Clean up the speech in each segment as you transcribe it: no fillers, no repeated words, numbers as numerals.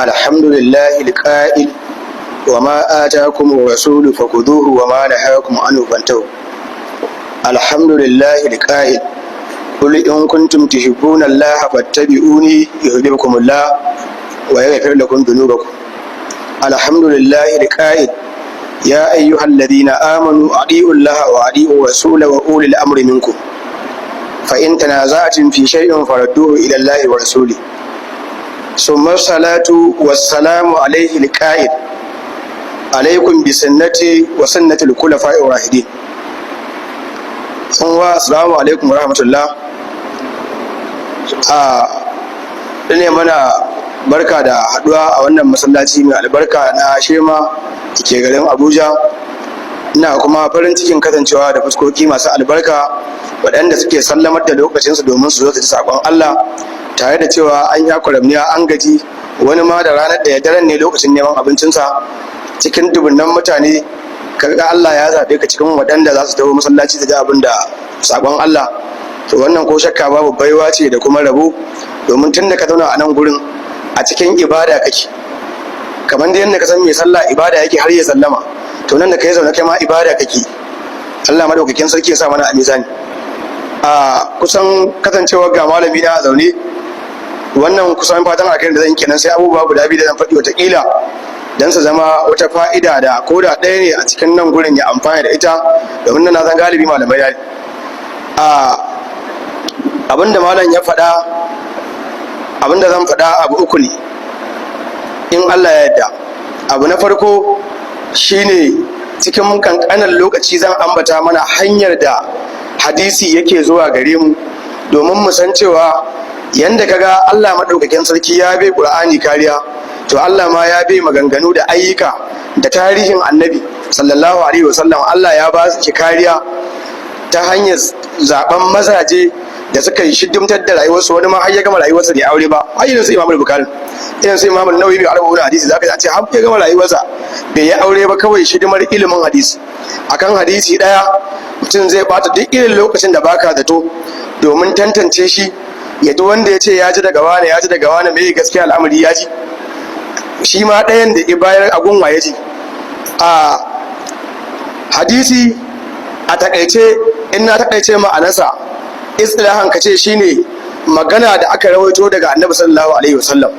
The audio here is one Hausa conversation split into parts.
الحمد لله القائل وما آتاكم الرسول فخذوه وما نهاكم عنه فانتهوا. الحمد لله القائل قل إن كنتم تحبون الله فاتبعوني يحببكم الله ويغفر لكم ذنوبكم. الحمد لله القائل يا أيها الذين آمنوا أطيعوا الله وأطيعوا الرسول وأولي الأمر منكم فإن تنازعتم في شيء فردوه إلى الله ورسوله. ثم الصلاة والسلام عليه القائل عليكم بسنتي وسنة الخلفاء الراشدين. السلام عليكم ورحمة الله. ne mana barka da haduwa a wannan masallaci mai albarka na Shema ke garin Abuja. Ina kuma farin cikin kasancewa da fuskoki masu albarka waɗanda suke sallamar da lokacinsu domin su zo su ji saƙon Allah, tare da cewa an ya kwaramniya an gaji, wani ma da ranar da ya daren ne lokacin neman abincinsa. Cikin dubunnan mutane kaga Allah ya zaɓe ka cikin waɗanda za su taho masallaci da ji abin da saƙon Allah. To wannan ko shakka babu baiwa ce da kuma rabo, domin tun da ka zauna a nan gurin a cikin ibada kake, kamar da yadda ka san mai sallah ibada yake har ya sallama, to nan da kai zaune kai ma ibada kake. Allah madaukakin sarki ya sa mana a mizani. A kusan kasancewar ga malami na zaune, wannan kusan fatan alkhairin da zan kenan, sai abubuwa guda biyu da zan faɗi wataƙila dan su zama wata fa'ida da ko da ɗaya ne a cikin nan gurin ya amfana da ita, domin nan na san galibi malamai da abinda malam ya faɗa, abinda zan faɗa abu uku ne in Allah ya yarda. Abu na farko shine cikin kankanin lokaci zan ambata mana hanyar da hadisi yake zuwa gare mu, domin mu san cewa yanda kaga Allah madaukakin sarki ya bai Qur'ani kariya, to Allah ma ya bai maganganu da ayyuka da tarihin Annabi sallallahu alaihi wasallam, Allah ya ba shi kariya ta hanyar zaben mazaje da suka yi shidimtar da rayuwarsu. Wani ma har ya gama rayuwarsa da aure ba, har irin su Imam Bukhari, irin su Imam Nawawi bai arba wani hadisi, zaka ji har ya gama rayuwarsa bai yi aure ba, kawai shidimar ilimin hadisi. Akan hadisi daya mutum zai bata duk irin lokacin da baka zato domin tantance shi, ya duk wanda ya ce ya ji daga wani, ya ji daga wani, mai gaskiya al'amari ya ji shi ma ɗayan da ya bayar a gunwa ya ji. A hadisi a takaice, in na takaice ma'anarsa istilahan ka ce shine magana da aka rawaito daga Annabi sallallahu alaihi wasallam,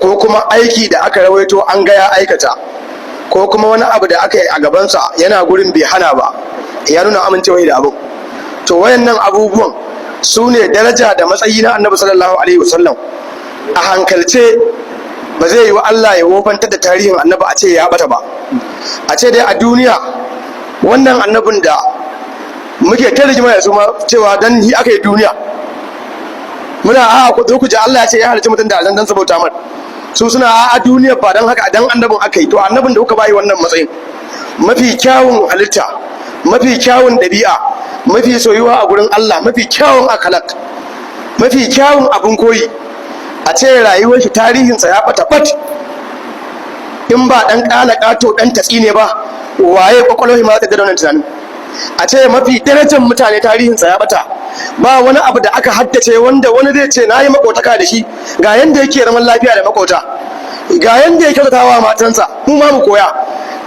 ko kuma aiki da aka rawaito an ga ya aikata, ko kuma wani abu da aka yi a gabansa yana gurin bai hana ba, ya nuna amincewa da abu. To wayannan abubuwan su ne daraja da matsayi na Annabi sallallahu alaihi wasallam. A hankalce ba zai yi wa Allah ya wofantar da tarihin Annabi a ce ya bata ba, a ce dai a duniya wannan annabin da muke ta rigima da su ma cewa dan ni aka yi duniya, muna ku zo ku ji Allah ya ce ya halicci mutum da aljan dan sabota mar, su suna a duniya ba dan haka dan annabin aka yi. To annabin da kuka bayi wannan matsayin, mafi kyawun halitta, mafi kyawun ɗabi'a, mafi soyuwa a gurin Allah, mafi kyawun akalak, mafi kyawun abin koyi, a ce rayuwar shi tarihinsa ya bata bat, in ba dan ƙala ƙato dan tatsi ne ba, waye kwakwalwar ma ta da wannan tunanin. A ce mafi darajar mutane tarihinsa ya bata, ba wani abu da aka haddace wanda wani zai ce na yi makotaka da shi, ga yanda yake zaman lafiya da makota, ga yanda yake kyautatawa matansa, mu ma mu koya,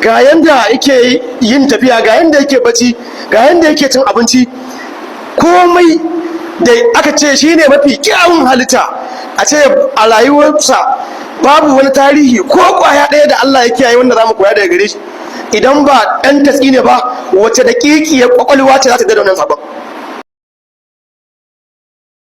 ga yanda yake yin tafiya, ga yanda yake bacci, ga yanda yake cin abinci, komai da aka ce shi ne mafi kyawun halitta. A ce a rayuwarsa babu wani tarihi ko kwaya ɗaya da Allah ya kiyaye wanda za mu koya daga gare shi. Idan ba ɗan tatsi ne ba, wace daƙiƙiyar ƙwaƙwalwa ce za ta da wannan sabon?